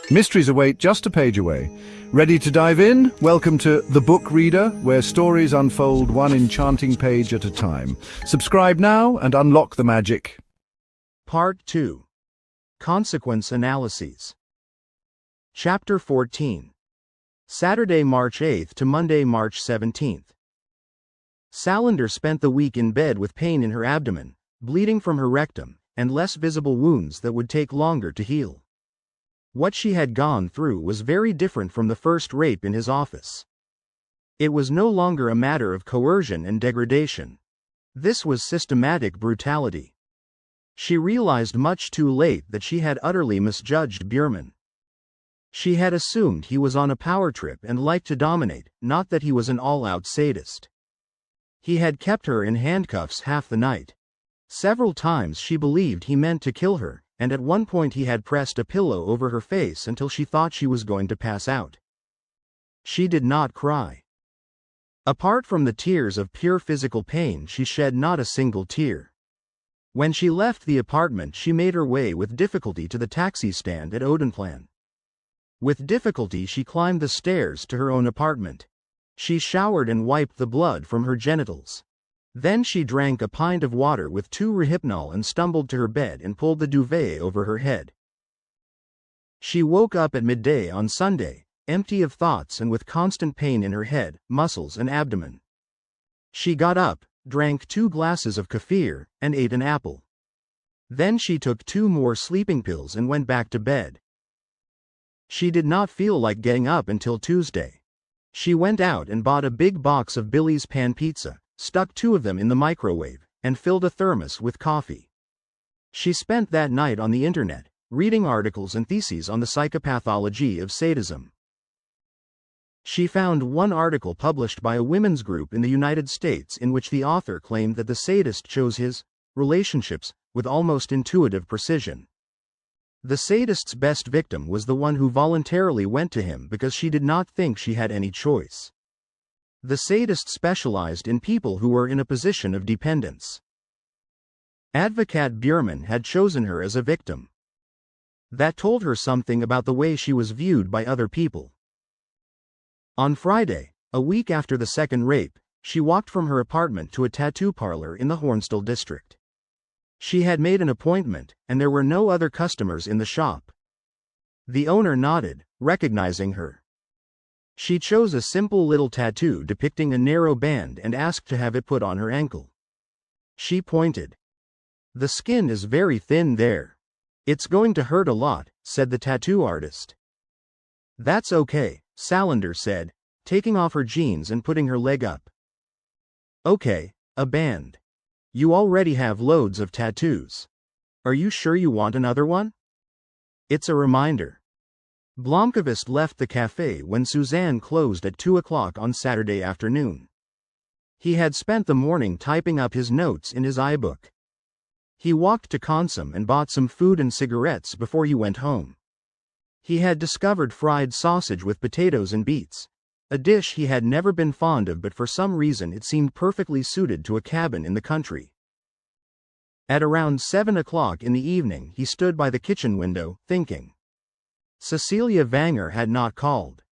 Mysteries await just a page away. Ready to dive in? Welcome to The Book Reader, where stories unfold one enchanting page at a time. Subscribe now and unlock the magic. Part 2. Consequence Analyses. Chapter 14. Saturday, March 8th to Monday, March 17th. Salander spent the week in bed with pain in her abdomen, bleeding from her rectum, and less visible wounds that would take longer to heal. What she had gone through was very different from the first rape in his office. It was no longer a matter of coercion and degradation. This was systematic brutality. She realized much too late that she had utterly misjudged Björman. She had assumed he was on a power trip and liked to dominate, not that he was an all-out sadist. He had kept her in handcuffs half the night. Several times she believed he meant to kill her, and at one point he had pressed a pillow over her face until she thought she was going to pass out. She did not cry. Apart from the tears of pure physical pain, she shed not a single tear. When she left the apartment, she made her way with difficulty to the taxi stand at Odenplan. With difficulty she climbed the stairs to her own apartment. She showered and wiped the blood from her genitals. Then she drank a pint of water with 2 Rohypnol and stumbled to her bed and pulled the duvet over her head. She woke up at midday on Sunday, empty of thoughts and with constant pain in her head, muscles and abdomen. She got up, drank 2 glasses of kefir, and ate an apple. Then she took 2 more sleeping pills and went back to bed. She did not feel like getting up until Tuesday. She went out and bought a big box of Billy's pan pizza, stuck 2 of them in the microwave, and filled a thermos with coffee. She spent that night on the internet, reading articles and theses on the psychopathology of sadism. She found one article published by a women's group in the United States in which the author claimed that the sadist chose his relationships with almost intuitive precision. The sadist's best victim was the one who voluntarily went to him because she did not think she had any choice. The sadist specialized in people who were in a position of dependence. Advocate Björman had chosen her as a victim. That told her something about the way she was viewed by other people. On Friday, a week after the second rape, she walked from her apartment to a tattoo parlor in the Hornsdal district. She had made an appointment, and there were no other customers in the shop. The owner nodded, recognizing her. She chose a simple little tattoo depicting a narrow band and asked to have it put on her ankle. She pointed. "The skin is very thin there. It's going to hurt a lot," said the tattoo artist. "That's okay," Salander said, taking off her jeans and putting her leg up. "Okay, a band. You already have loads of tattoos. Are you sure you want another one?" "It's a reminder." Blomkvist left the cafe when Suzanne closed at 2 o'clock on Saturday afternoon. He had spent the morning typing up his notes in his iBook. He walked to Konsum and bought some food and cigarettes before he went home. He had discovered fried sausage with potatoes and beets, a dish he had never been fond of, but for some reason it seemed perfectly suited to a cabin in the country. At around 7 o'clock in the evening he stood by the kitchen window, thinking. Cecilia Vanger had not called.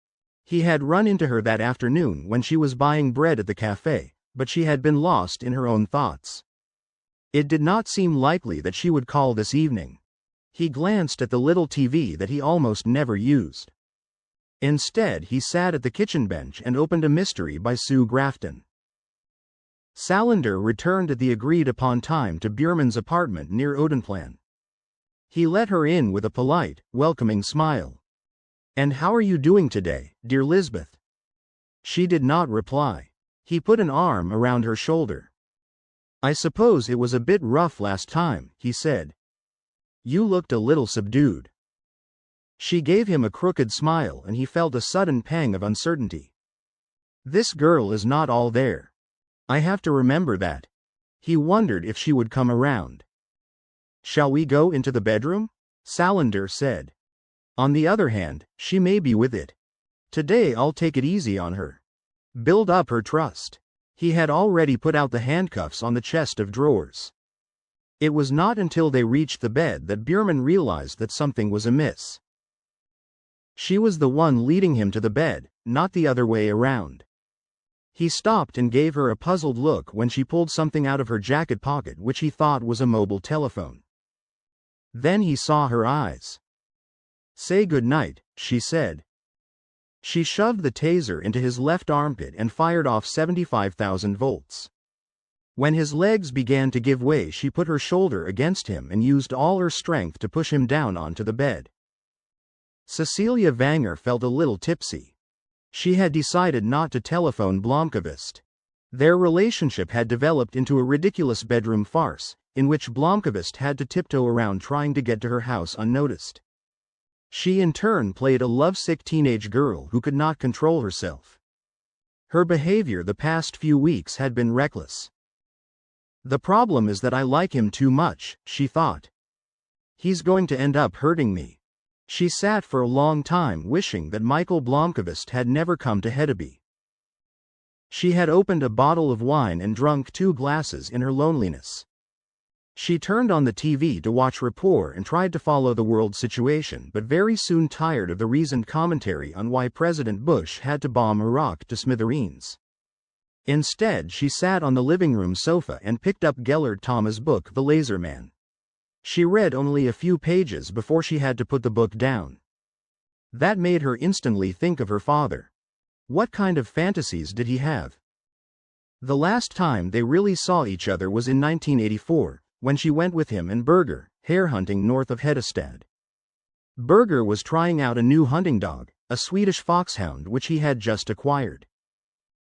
He had run into her that afternoon when she was buying bread at the cafe, but she had been lost in her own thoughts. It did not seem likely that she would call this evening. He glanced at the little TV that he almost never used. Instead, he sat at the kitchen bench and opened A Mystery by Sue Grafton. Salander returned at the agreed-upon time to Björman's apartment near Odenplan. He let her in with a polite, welcoming smile. "And how are you doing today, dear Lisbeth?" She did not reply. He put an arm around her shoulder. "I suppose it was a bit rough last time," he said. "You looked a little subdued." She gave him a crooked smile and he felt a sudden pang of uncertainty. This girl is not all there. I have to remember that. He wondered if she would come around. "Shall we go into the bedroom?" Salander said. "On the other hand, she may be with it. Today I'll take it easy on her. Build up her trust." He had already put out the handcuffs on the chest of drawers. It was not until they reached the bed that Björman realized that something was amiss. She was the one leading him to the bed, not the other way around. He stopped and gave her a puzzled look when she pulled something out of her jacket pocket which he thought was a mobile telephone. Then he saw her eyes. "Say good night," she said. She shoved the taser into his left armpit and fired off 75,000 volts. When his legs began to give way, she put her shoulder against him and used all her strength to push him down onto the bed. Cecilia Vanger felt a little tipsy. She had decided not to telephone Blomkvist. Their relationship had developed into a ridiculous bedroom farce, in which Blomkvist had to tiptoe around trying to get to her house unnoticed. She in turn played a lovesick teenage girl who could not control herself. Her behavior the past few weeks had been reckless. "The problem is that I like him too much," she thought. "He's going to end up hurting me." She sat for a long time wishing that Michael Blomkvist had never come to Hedeby. She had opened a bottle of wine and drunk 2 glasses in her loneliness. She turned on the TV to watch Rapport and tried to follow the world situation, but very soon tired of the reasoned commentary on why President Bush had to bomb Iraq to smithereens. Instead, she sat on the living room sofa and picked up Gellert Thomas' book The Laser Man. She read only a few pages before she had to put the book down. That made her instantly think of her father. What kind of fantasies did he have? The last time they really saw each other was in 1984, when she went with him and Berger, hare-hunting north of Hedestad. Berger was trying out a new hunting dog, a Swedish foxhound which he had just acquired.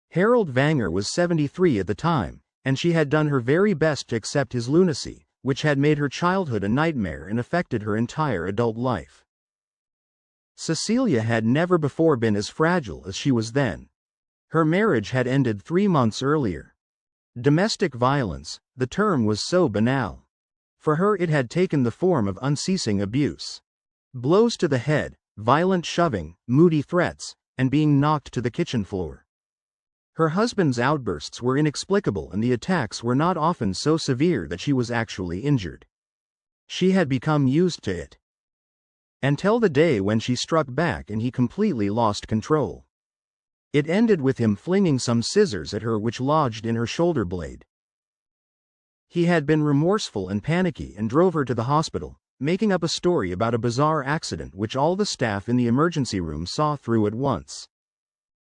Harold Vanger was 73 at the time, and she had done her very best to accept his lunacy, which had made her childhood a nightmare and affected her entire adult life. Cecilia had never before been as fragile as she was then. Her marriage had ended 3 months earlier. Domestic violence, the term was so banal. For her it had taken the form of unceasing abuse. Blows to the head, violent shoving, moody threats, and being knocked to the kitchen floor. Her husband's outbursts were inexplicable and the attacks were not often so severe that she was actually injured. She had become used to it. Until the day when she struck back and he completely lost control. It ended with him flinging some scissors at her which lodged in her shoulder blade. He had been remorseful and panicky and drove her to the hospital, making up a story about a bizarre accident which all the staff in the emergency room saw through at once.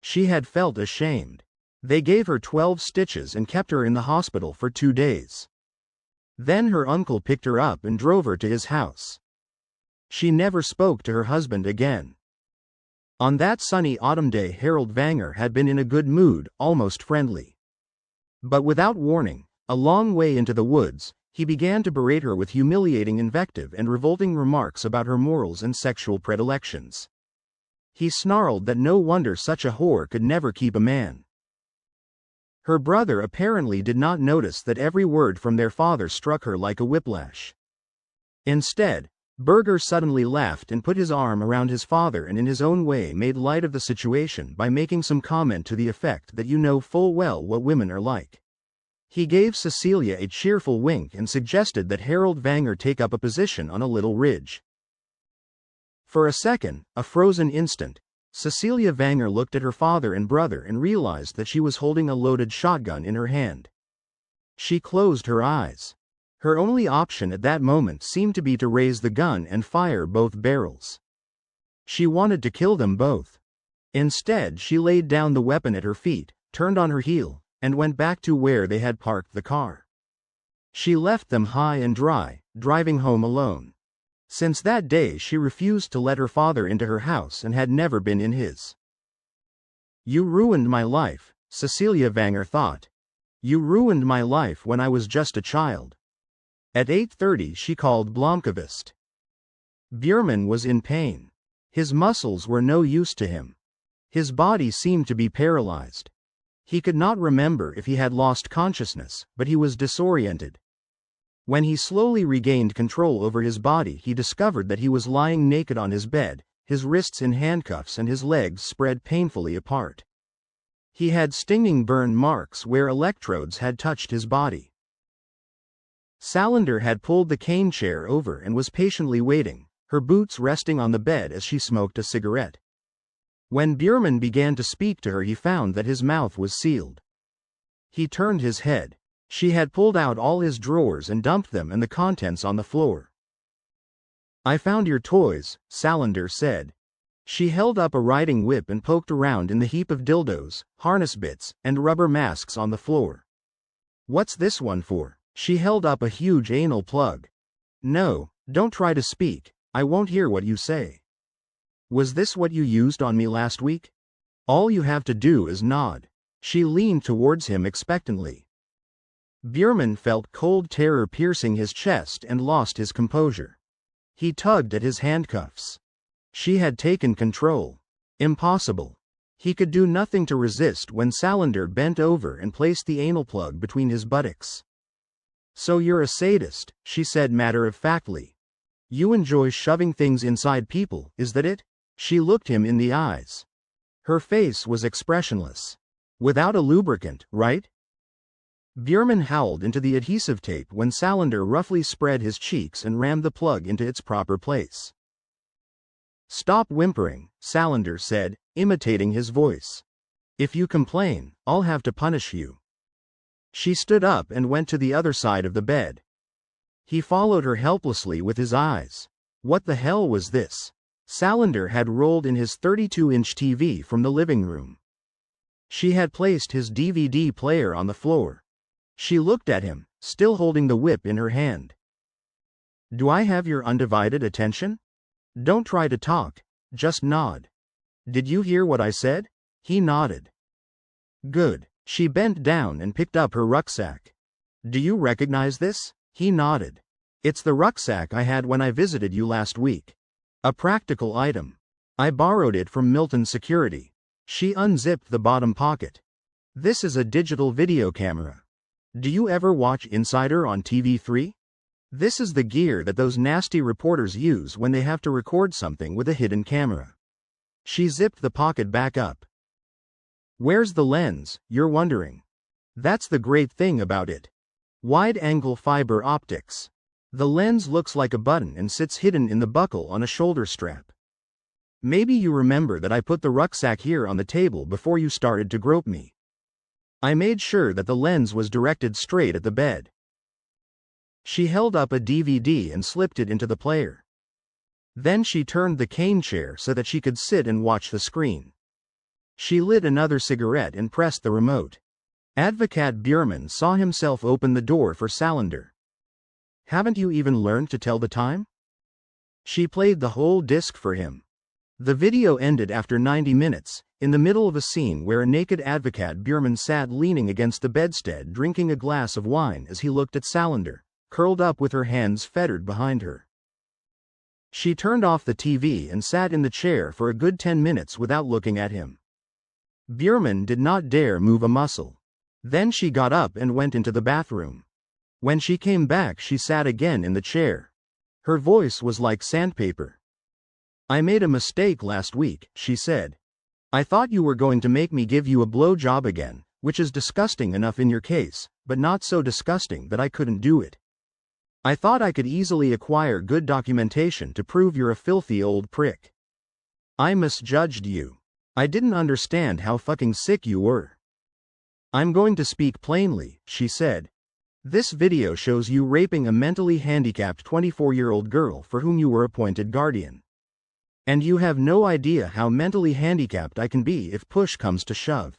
She had felt ashamed. They gave her 12 stitches and kept her in the hospital for 2 days. Then her uncle picked her up and drove her to his house. She never spoke to her husband again. On that sunny autumn day, Harold Vanger had been in a good mood, almost friendly. But without warning, a long way into the woods, he began to berate her with humiliating invective and revolting remarks about her morals and sexual predilections. He snarled that no wonder such a whore could never keep a man. Her brother apparently did not notice that every word from their father struck her like a whiplash. Instead, Berger suddenly laughed and put his arm around his father and in his own way made light of the situation by making some comment to the effect that you know full well what women are like. He gave Cecilia a cheerful wink and suggested that Harold Vanger take up a position on a little ridge. For a second, a frozen instant, Cecilia Vanger looked at her father and brother and realized that she was holding a loaded shotgun in her hand. She closed her eyes. Her only option at that moment seemed to be to raise the gun and fire both barrels. She wanted to kill them both. Instead, she laid down the weapon at her feet, turned on her heel, and went back to where they had parked the car. She left them high and dry, driving home alone. Since that day she refused to let her father into her house and had never been in his. "You ruined my life," Cecilia Vanger thought. "You ruined my life when I was just a child." At 8:30 she called Blomkvist. Bjurman was in pain. His muscles were no use to him. His body seemed to be paralyzed. He could not remember if he had lost consciousness, but he was disoriented. When he slowly regained control over his body, he discovered that he was lying naked on his bed, his wrists in handcuffs and his legs spread painfully apart. He had stinging burn marks where electrodes had touched his body. Salander had pulled the cane chair over and was patiently waiting, her boots resting on the bed as she smoked a cigarette. When Björman began to speak to her, he found that his mouth was sealed. He turned his head. She had pulled out all his drawers and dumped them and the contents on the floor. "I found your toys," Salander said. She held up a riding whip and poked around in the heap of dildos, harness bits, and rubber masks on the floor. "What's this one for?" She held up a huge anal plug. "No, don't try to speak, I won't hear what you say." "Was this what you used on me last week? All you have to do is nod." She leaned towards him expectantly. Björman felt cold terror piercing his chest and lost his composure. He tugged at his handcuffs. She had taken control. Impossible. He could do nothing to resist when Salander bent over and placed the anal plug between his buttocks. "So you're a sadist," she said matter-of-factly. "You enjoy shoving things inside people, is that it?" She looked him in the eyes. Her face was expressionless. "Without a lubricant, right?" Björman howled into the adhesive tape when Salander roughly spread his cheeks and rammed the plug into its proper place. "Stop whimpering," Salander said, imitating his voice. "If you complain, I'll have to punish you." She stood up and went to the other side of the bed. He followed her helplessly with his eyes. What the hell was this? Salander had rolled in his 32-inch TV from the living room. She had placed his DVD player on the floor. She looked at him, still holding the whip in her hand. "Do I have your undivided attention? Don't try to talk, just nod." "Did you hear what I said?" He nodded. "Good." She bent down and picked up her rucksack. "Do you recognize this?" He nodded. "It's the rucksack I had when I visited you last week. A practical item. I borrowed it from Milton Security." She unzipped the bottom pocket. "This is a digital video camera. Do you ever watch Insider on TV3? This is the gear that those nasty reporters use when they have to record something with a hidden camera." She zipped the pocket back up. "Where's the lens, you're wondering? That's the great thing about it. Wide-angle fiber optics. The lens looks like a button and sits hidden in the buckle on a shoulder strap. Maybe you remember that I put the rucksack here on the table before you started to grope me. I made sure that the lens was directed straight at the bed." She held up a DVD and slipped it into the player. Then she turned the cane chair so that she could sit and watch the screen. She lit another cigarette and pressed the remote. Advocate Björman saw himself open the door for Salander. "Haven't you even learned to tell the time?" She played the whole disc for him. The video ended after 90 minutes, in the middle of a scene where a naked Advocate Björman sat leaning against the bedstead drinking a glass of wine as he looked at Salander, curled up with her hands fettered behind her. She turned off the TV and sat in the chair for a good 10 minutes without looking at him. Björman did not dare move a muscle. Then she got up and went into the bathroom. When she came back, she sat again in the chair. Her voice was like sandpaper. "I made a mistake last week," she said. "I thought you were going to make me give you a blowjob again, which is disgusting enough in your case, but not so disgusting that I couldn't do it. I thought I could easily acquire good documentation to prove you're a filthy old prick. I misjudged you. I didn't understand how fucking sick you were. I'm going to speak plainly," she said. "This video shows you raping a mentally handicapped 24-year-old girl for whom you were appointed guardian. And you have no idea how mentally handicapped I can be if push comes to shove.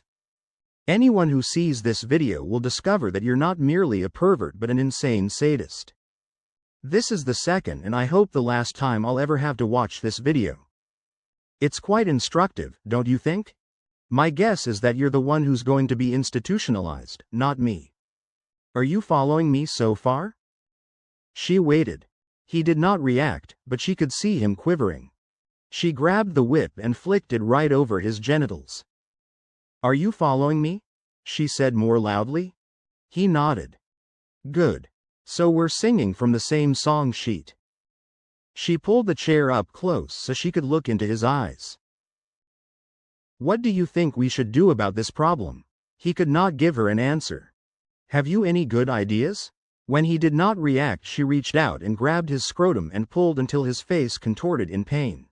Anyone who sees this video will discover that you're not merely a pervert but an insane sadist. This is the second and I hope the last time I'll ever have to watch this video. It's quite instructive, don't you think? My guess is that you're the one who's going to be institutionalized, not me. Are you following me so far?" She waited. He did not react, but she could see him quivering. She grabbed the whip and flicked it right over his genitals. "Are you following me?" she said more loudly. He nodded. "Good. So we're singing from the same song sheet." She pulled the chair up close so she could look into his eyes. "What do you think we should do about this problem?" He could not give her an answer. "Have you any good ideas?" When he did not react, she reached out and grabbed his scrotum and pulled until his face contorted in pain.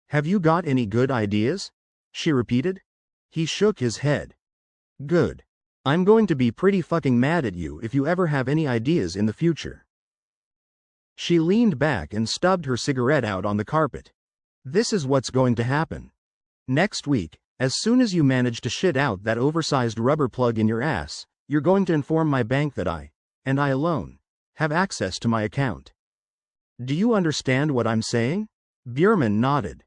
"Have you got any good ideas?" she repeated. He shook his head. "Good. I'm going to be pretty fucking mad at you if you ever have any ideas in the future." She leaned back and stubbed her cigarette out on the carpet. "This is what's going to happen. Next week, as soon as you manage to shit out that oversized rubber plug in your ass, you're going to inform my bank that I, and I alone, have access to my account. Do you understand what I'm saying?" Björman nodded.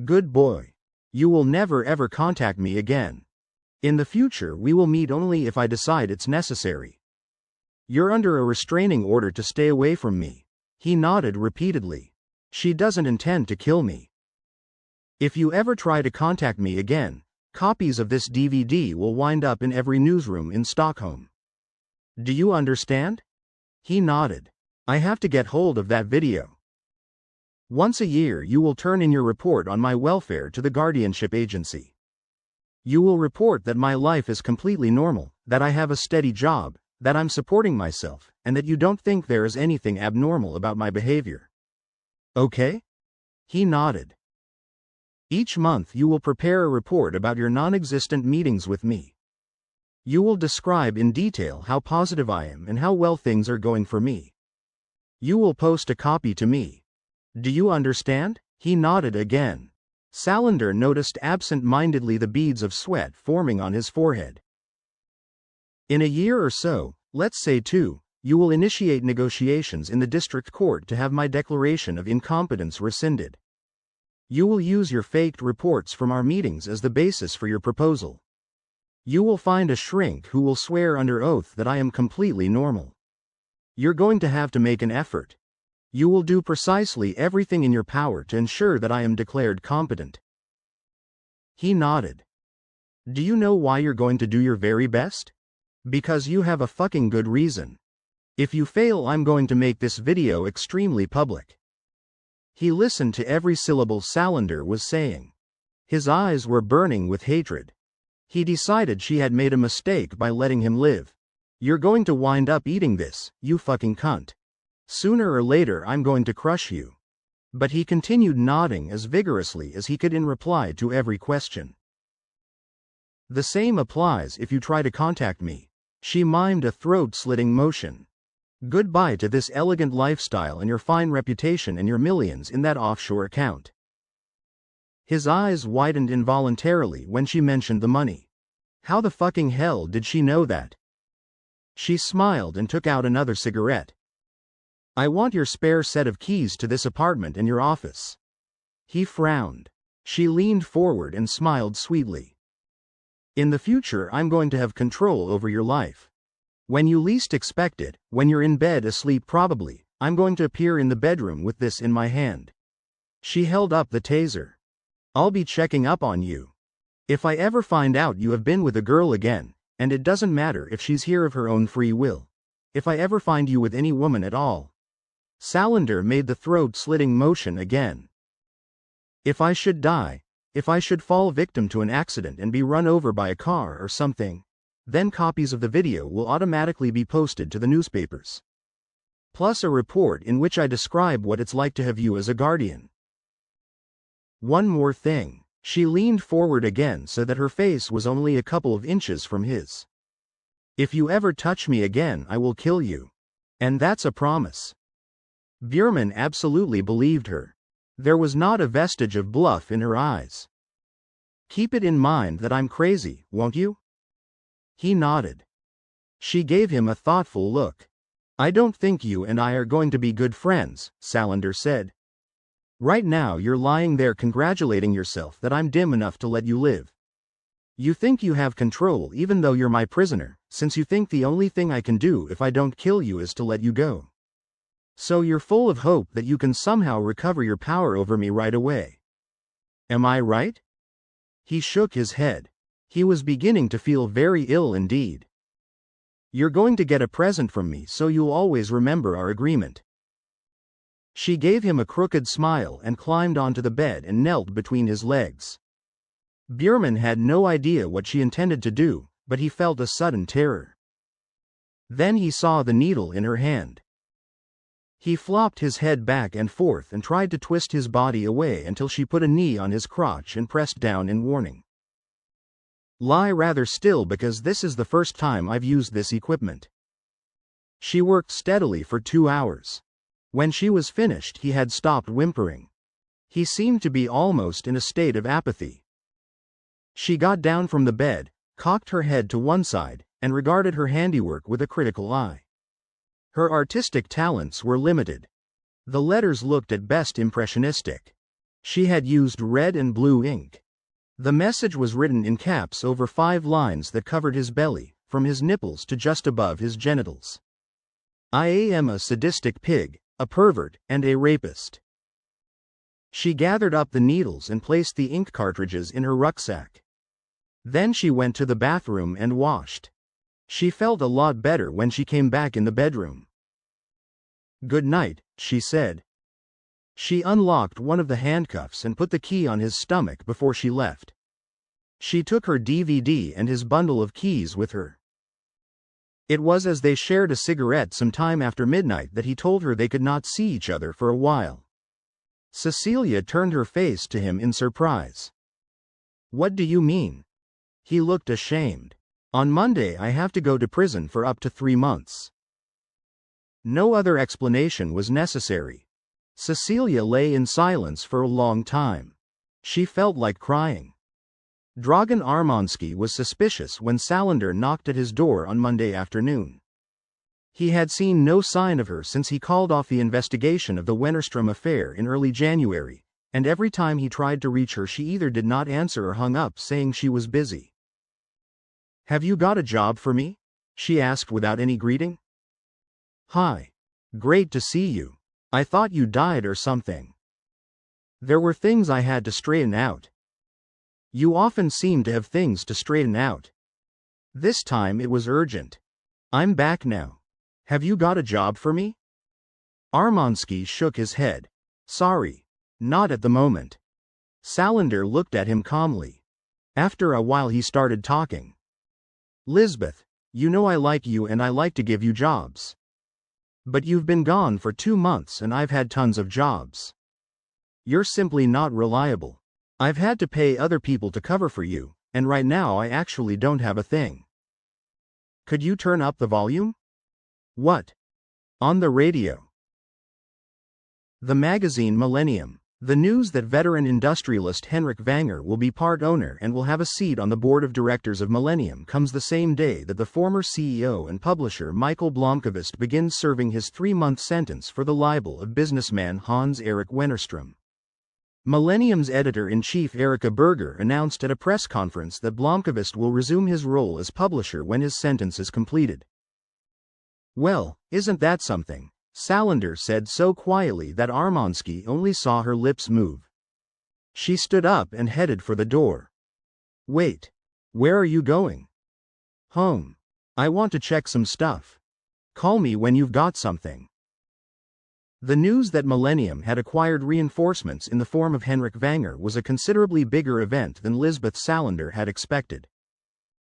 "Good boy. You will never ever contact me again. In the future we will meet only if I decide it's necessary. You're under a restraining order to stay away from me." He nodded repeatedly. "She doesn't intend to kill me. If you ever try to contact me again, copies of this DVD will wind up in every newsroom in Stockholm. Do you understand?" He nodded. "I have to get hold of that video. Once a year you will turn in your report on my welfare to the guardianship agency. You will report that my life is completely normal, that I have a steady job, that I'm supporting myself, and that you don't think there is anything abnormal about my behavior. Okay?" He nodded. "Each month you will prepare a report about your non-existent meetings with me. You will describe in detail how positive I am and how well things are going for me. You will post a copy to me. Do you understand?" He nodded again. Salander noticed absent-mindedly the beads of sweat forming on his forehead. "In a year or so, let's say 2, you will initiate negotiations in the district court to have my declaration of incompetence rescinded. You will use your faked reports from our meetings as the basis for your proposal. You will find a shrink who will swear under oath that I am completely normal. You're going to have to make an effort. You will do precisely everything in your power to ensure that I am declared competent." He nodded. "Do you know why you're going to do your very best? Because you have a fucking good reason. If you fail, I'm going to make this video extremely public." He listened to every syllable Salander was saying. His eyes were burning with hatred. He decided she had made a mistake by letting him live. "You're going to wind up eating this, you fucking cunt. Sooner or later I'm going to crush you." But he continued nodding as vigorously as he could in reply to every question. "The same applies if you try to contact me." She mimed a throat-slitting motion. "Goodbye to this elegant lifestyle and your fine reputation and your millions in that offshore account." His eyes widened involuntarily when she mentioned the money. How the fucking hell did she know that? She smiled and took out another cigarette. "I want your spare set of keys to this apartment and your office." He frowned. She leaned forward and smiled sweetly. "In the future I'm going to have control over your life. When you least expect it, when you're in bed asleep probably, I'm going to appear in the bedroom with this in my hand." She held up the taser. "I'll be checking up on you. If I ever find out you have been with a girl again, and it doesn't matter if she's here of her own free will. If I ever find you with any woman at all." Salander made the throat-slitting motion again. "If I should die, if I should fall victim to an accident and be run over by a car or something, then copies of the video will automatically be posted to the newspapers. Plus a report in which I describe what it's like to have you as a guardian. One more thing." She leaned forward again so that her face was only a couple of inches from his. "If you ever touch me again, I will kill you. And that's a promise." Björman absolutely believed her. There was not a vestige of bluff in her eyes. "Keep it in mind that I'm crazy, won't you?" He nodded. She gave him a thoughtful look. "I don't think you and I are going to be good friends," Salander said. "Right now you're lying there congratulating yourself that I'm dim enough to let you live. You think you have control even though you're my prisoner, since you think the only thing I can do if I don't kill you is to let you go. So you're full of hope that you can somehow recover your power over me right away. Am I right?" He shook his head. He was beginning to feel very ill indeed. "You're going to get a present from me so you'll always remember our agreement." She gave him a crooked smile and climbed onto the bed and knelt between his legs. Björman had no idea what she intended to do, but he felt a sudden terror. Then he saw the needle in her hand. He flopped his head back and forth and tried to twist his body away until she put a knee on his crotch and pressed down in warning. Lie rather still because this is the first time I've used this equipment. She worked steadily for 2 hours. When she was finished, he had stopped whimpering. He seemed to be almost in a state of apathy. She got down from the bed, cocked her head to one side, and regarded her handiwork with a critical eye. Her artistic talents were limited. The letters looked at best impressionistic. She had used red and blue ink. The message was written in caps over 5 lines that covered his belly, from his nipples to just above his genitals. I am a sadistic pig, a pervert, and a rapist. She gathered up the needles and placed the ink cartridges in her rucksack. Then she went to the bathroom and washed. She felt a lot better when she came back in the bedroom. "Good night," she said. She unlocked one of the handcuffs and put the key on his stomach before she left. She took her DVD and his bundle of keys with her. It was as they shared a cigarette some time after midnight that he told her they could not see each other for a while. Cecilia turned her face to him in surprise. "What do you mean?" He looked ashamed. "On Monday I have to go to prison for up to 3 months. No other explanation was necessary. Cecilia lay in silence for a long time. She felt like crying. Dragan Armansky was suspicious when Salander knocked at his door on Monday afternoon. He had seen no sign of her since he called off the investigation of the Wennerstrom affair in early January, and every time he tried to reach her she either did not answer or hung up saying she was busy. "Have you got a job for me?" she asked without any greeting. "Hi. Great to see you. I thought you died or something. There were things I had to straighten out." "You often seem to have things to straighten out. This time it was urgent. I'm back now. Have you got a job for me?" Armansky shook his head. "Sorry. Not at the moment." Salander looked at him calmly. After a while he started talking. "Lisbeth, you know I like you and I like to give you jobs. But you've been gone for 2 months and I've had tons of jobs. You're simply not reliable. I've had to pay other people to cover for you, and right now I actually don't have a thing. Could you turn up the volume?" "What?" "On the radio. The magazine Millennium. The news that veteran industrialist Henrik Wenger will be part owner and will have a seat on the board of directors of Millennium comes the same day that the former CEO and publisher Michael Blomkvist begins serving his 3-month sentence for the libel of businessman Hans-Erik Wennerstrom. Millennium's editor-in-chief Erika Berger announced at a press conference that Blomkvist will resume his role as publisher when his sentence is completed. "Well, isn't that something?" Salander said so quietly that Armansky only saw her lips move. She stood up and headed for the door. "Wait. Where are you going?" "Home. I want to check some stuff. Call me when you've got something." The news that Millennium had acquired reinforcements in the form of Henrik Wenger was a considerably bigger event than Lisbeth Salander had expected.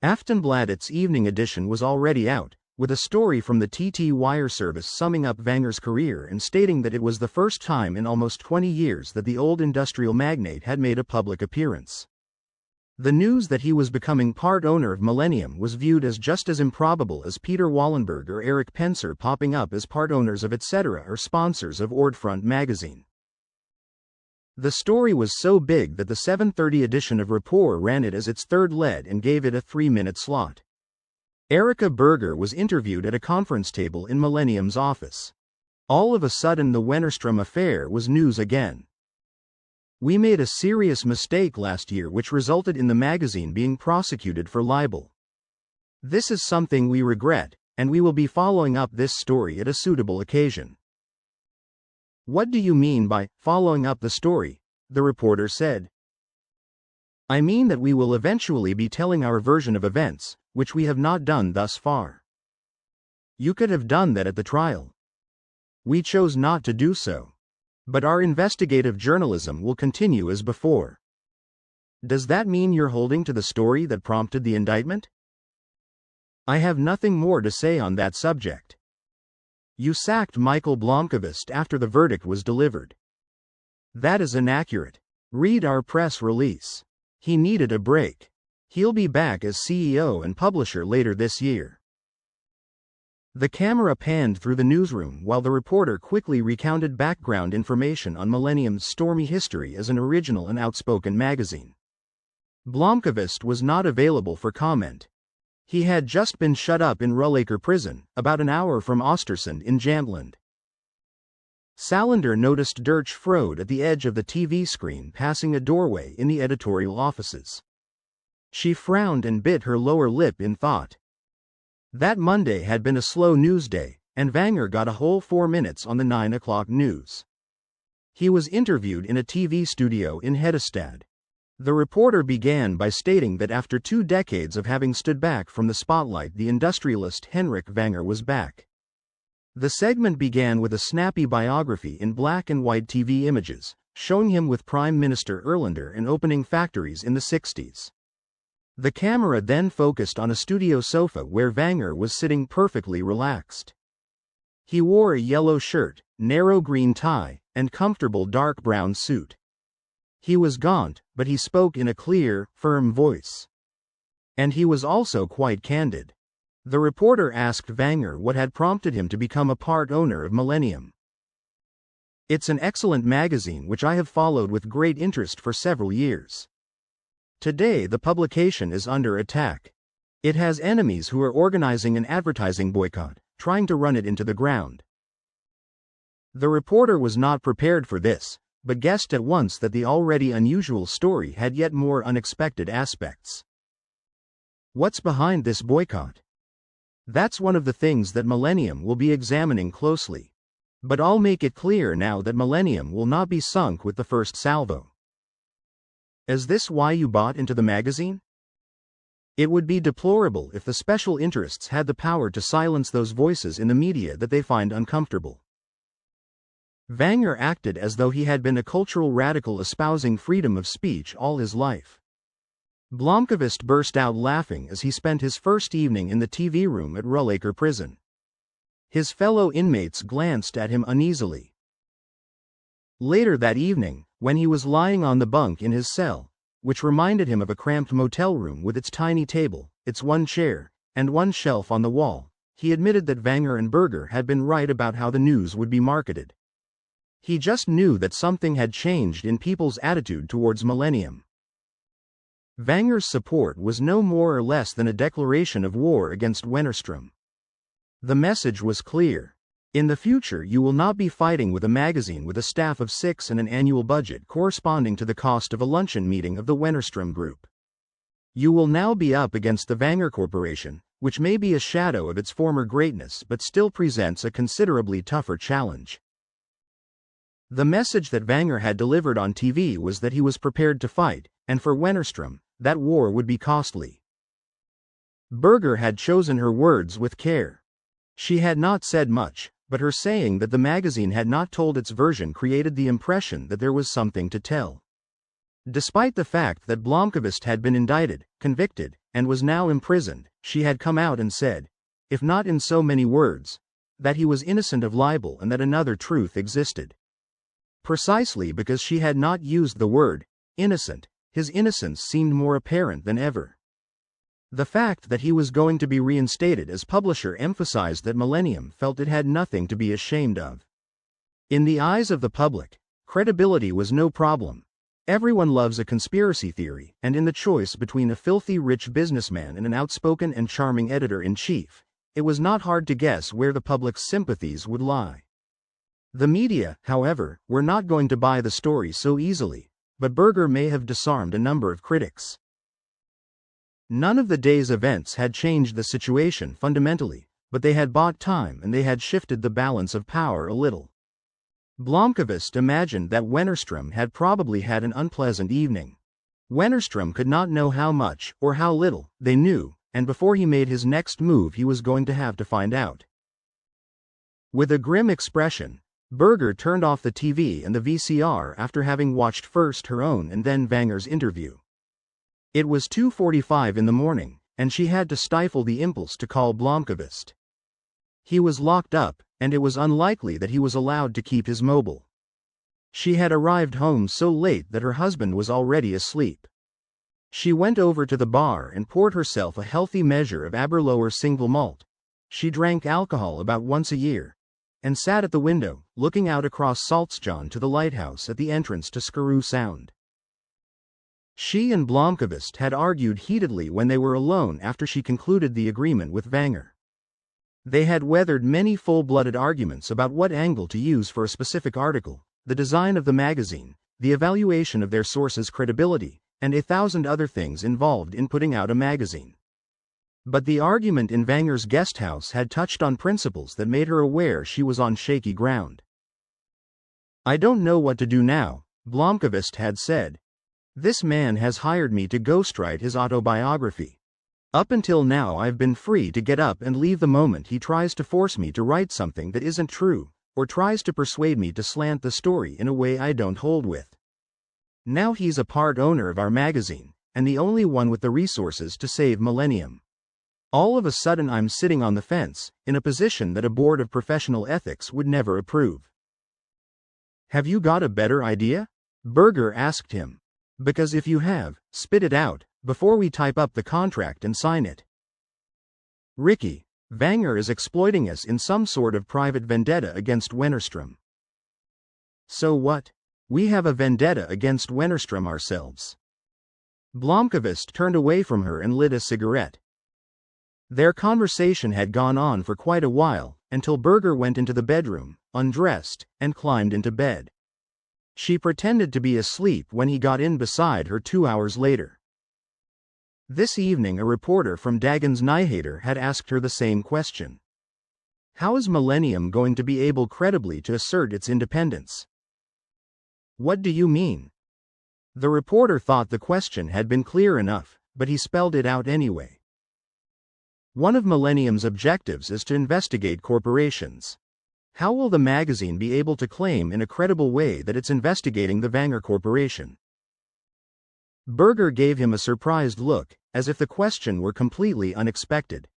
Aftonbladet's evening edition was already out, with a story from the TT Wire service summing up Wenger's career and stating that it was the first time in almost 20 years that the old industrial magnate had made a public appearance. The news that he was becoming part owner of Millennium was viewed as just as improbable as Peter Wallenberg or Eric Penser popping up as part owners of etc. or sponsors of Ordfront magazine. The story was so big that the 7:30 edition of Rapport ran it as its third lead and gave it a 3-minute slot. Erika Berger was interviewed at a conference table in Millennium's office. All of a sudden the Wennerstrom affair was news again. "We made a serious mistake last year which resulted in the magazine being prosecuted for libel. This is something we regret, and we will be following up this story at a suitable occasion." "What do you mean by following up the story?" the reporter said. "I mean that we will eventually be telling our version of events, which we have not done thus far. You could have done that at the trial. We chose not to do so. But our investigative journalism will continue as before." "Does that mean you're holding to the story that prompted the indictment?" I have nothing more to say on that subject. You sacked Michael Blomkvist after the verdict was delivered. That is inaccurate. Read our press release. He needed a break. He'll be back as CEO and publisher later this year. The camera panned through the newsroom while the reporter quickly recounted background information on Millennium's stormy history as an original and outspoken magazine. Blomkvist was not available for comment. He had just been shut up in Rullaker prison, about an hour from Östersund in Jämtland. Salander noticed Dirch Frode at the edge of the TV screen passing a doorway in the editorial offices. She frowned and bit her lower lip in thought. That Monday had been a slow news day, and Vanger got a whole 4 minutes on the 9 o'clock news. He was interviewed in a TV studio in Hedestad. The reporter began by stating that after 2 decades of having stood back from the spotlight, the industrialist Henrik Vanger was back. The segment began with a snappy biography in black and white TV images, showing him with Prime Minister Erlander and opening factories in the 60s. The camera then focused on a studio sofa where Vanger was sitting perfectly relaxed. He wore a yellow shirt, narrow green tie, and comfortable dark brown suit. He was gaunt, but he spoke in a clear, firm voice. And he was also quite candid. The reporter asked Vanger what had prompted him to become a part owner of Millennium. It's an excellent magazine which I have followed with great interest for several years. Today the publication is under attack. It has enemies who are organizing an advertising boycott, trying to run it into the ground. The reporter was not prepared for this, but guessed at once that the already unusual story had yet more unexpected aspects. What's behind this boycott? That's one of the things that Millennium will be examining closely. But I'll make it clear now that Millennium will not be sunk with the first salvo. Is this why you bought into the magazine? It would be deplorable if the special interests had the power to silence those voices in the media that they find uncomfortable. Vanger acted as though he had been a cultural radical espousing freedom of speech all his life. Blomkvist burst out laughing as he spent his first evening in the TV room at Rullaker prison. His fellow inmates glanced at him uneasily. Later that evening, when he was lying on the bunk in his cell, which reminded him of a cramped motel room with its tiny table, its one chair, and one shelf on the wall, he admitted that Vanger and Berger had been right about how the news would be marketed. He just knew that something had changed in people's attitude towards Millennium. Vanger's support was no more or less than a declaration of war against Wennerström. The message was clear. In the future you will not be fighting with a magazine with a staff of 6 and an annual budget corresponding to the cost of a luncheon meeting of the Wennerström Group. You will now be up against the Vanger Corporation, which may be a shadow of its former greatness but still presents a considerably tougher challenge. The message that Vanger had delivered on TV was that he was prepared to fight, and for Wennerström, that war would be costly. Berger had chosen her words with care. She had not said much, but her saying that the magazine had not told its version created the impression that there was something to tell. Despite the fact that Blomkvist had been indicted, convicted, and was now imprisoned, she had come out and said, if not in so many words, that he was innocent of libel and that another truth existed. Precisely because she had not used the word innocent, his innocence seemed more apparent than ever. The fact that he was going to be reinstated as publisher emphasized that Millennium felt it had nothing to be ashamed of. In the eyes of the public, credibility was no problem. Everyone loves a conspiracy theory, and in the choice between a filthy rich businessman and an outspoken and charming editor-in-chief, it was not hard to guess where the public's sympathies would lie. The media, however, were not going to buy the story so easily, but Berger may have disarmed a number of critics. None of the day's events had changed the situation fundamentally, but they had bought time and they had shifted the balance of power a little. Blomkvist imagined that Wennerström had probably had an unpleasant evening. Wennerström could not know how much, or how little, they knew, and before he made his next move he was going to have to find out. With a grim expression, Berger turned off the TV and the VCR after having watched first her own and then Vanger's interview. It was 2:45 in the morning, and she had to stifle the impulse to call Blomkvist. He was locked up, and it was unlikely that he was allowed to keep his mobile. She had arrived home so late that her husband was already asleep. She went over to the bar and poured herself a healthy measure of Aberlour single malt. She drank alcohol about once a year, and sat at the window, looking out across Saltsjon to the lighthouse at the entrance to Skarö Sound. She and Blomkvist had argued heatedly when they were alone after she concluded the agreement with Vanger. They had weathered many full-blooded arguments about what angle to use for a specific article, the design of the magazine, the evaluation of their source's credibility, and 1,000 other things involved in putting out a magazine. But the argument in Vanger's guest house had touched on principles that made her aware she was on shaky ground. "I don't know what to do now," Blomkvist had said. "This man has hired me to ghostwrite his autobiography. Up until now I've been free to get up and leave the moment he tries to force me to write something that isn't true, or tries to persuade me to slant the story in a way I don't hold with. Now he's a part owner of our magazine, and the only one with the resources to save Millennium. All of a sudden I'm sitting on the fence, in a position that a board of professional ethics would never approve." "Have you got a better idea?" Berger asked him. "Because if you have, spit it out, before we type up the contract and sign it." "Ricky, Vanger is exploiting us in some sort of private vendetta against Wennerström." "So what? We have a vendetta against Wennerström ourselves." Blomkvist turned away from her and lit a cigarette. Their conversation had gone on for quite a while, until Berger went into the bedroom, undressed, and climbed into bed. She pretended to be asleep when he got in beside her 2 hours later. This evening a reporter from Dagens Nyheter had asked her the same question. How is Millennium going to be able credibly to assert its independence? "What do you mean?" The reporter thought the question had been clear enough, but he spelled it out anyway. "One of Millennium's objectives is to investigate corporations. How will the magazine be able to claim in a credible way that it's investigating the Vanger Corporation?" Berger gave him a surprised look, as if the question were completely unexpected.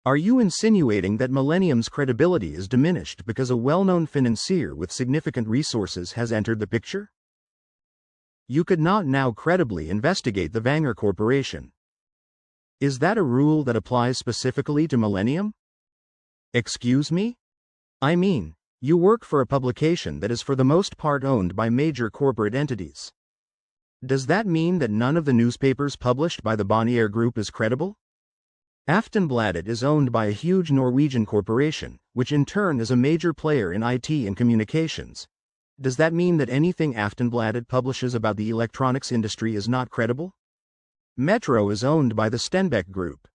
"Are you insinuating that Millennium's credibility is diminished because a well-known financier with significant resources has entered the picture? You could not now credibly investigate the Vanger Corporation. Is that a rule that applies specifically to Millennium?" "Excuse me? I mean, you work for a publication that is for the most part owned by major corporate entities. Does that mean that none of the newspapers published by the Bonnier Group is credible? Aftonbladet is owned by a huge Norwegian corporation, which in turn is a major player in IT and communications. Does that mean that anything Aftonbladet publishes about the electronics industry is not credible? Metro is owned by the Stenbeck Group.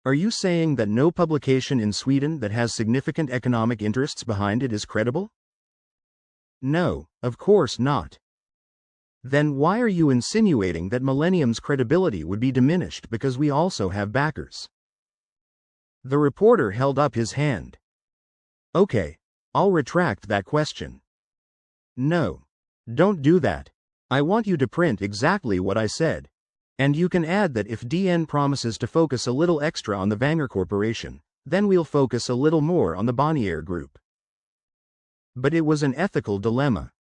Are you saying that no publication in Sweden that has significant economic interests behind it is credible? No, of course not. Then why are you insinuating that Millennium's credibility would be diminished because we also have backers?" The reporter held up his hand. "Okay, I'll retract that question. No, don't do that. I want you to print exactly what I said. And you can add that if DN promises to focus a little extra on the Vanger Corporation, then we'll focus a little more on the Bonnier Group." But it was an ethical dilemma.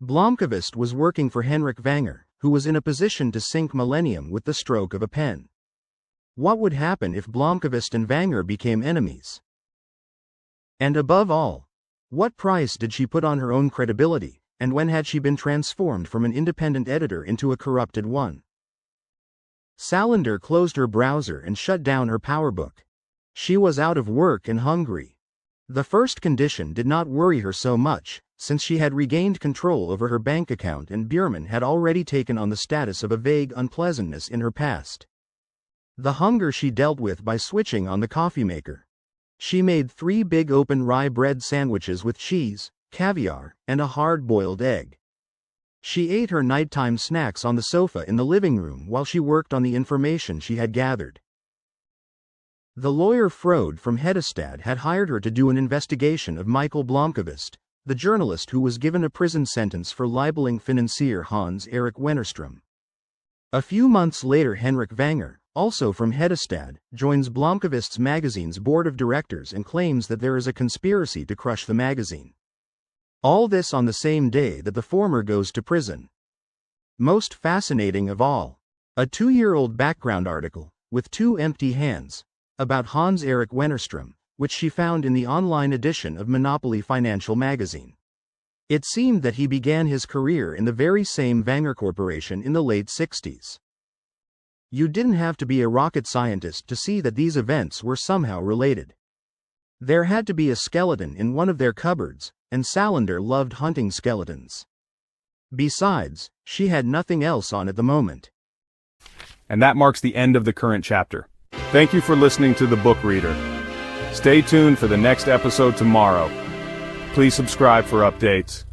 Blomkvist was working for Henrik Vanger, who was in a position to sink Millennium with the stroke of a pen. What would happen if Blomkvist and Vanger became enemies? And above all, what price did she put on her own credibility, and when had she been transformed from an independent editor into a corrupted one? Salander closed her browser and shut down her PowerBook. She was out of work and hungry. The first condition did not worry her so much, since she had regained control over her bank account and Björman had already taken on the status of a vague unpleasantness in her past. The hunger she dealt with by switching on the coffee maker. She made 3 big open rye bread sandwiches with cheese, caviar, and a hard-boiled egg. She ate her nighttime snacks on the sofa in the living room while she worked on the information she had gathered. The lawyer Frode from Hedestad had hired her to do an investigation of Michael Blomkvist, the journalist who was given a prison sentence for libeling financier Hans Erik Wennerström. A few months later Henrik Vanger, also from Hedestad, joins Blomkvist's magazine's board of directors and claims that there is a conspiracy to crush the magazine. All this on the same day that the former goes to prison. Most fascinating of all, a 2-year-old background article, with 2 empty hands, about Hans-Erik Wennerström, which she found in the online edition of Monopoly Financial magazine. It seemed that he began his career in the very same Wenger Corporation in the late 60s. You didn't have to be a rocket scientist to see that these events were somehow related. There had to be a skeleton in one of their cupboards, and Salander loved hunting skeletons. Besides, she had nothing else on at the moment. And that marks the end of the current chapter. Thank you for listening to The Book Reader. Stay tuned for the next episode tomorrow. Please subscribe for updates.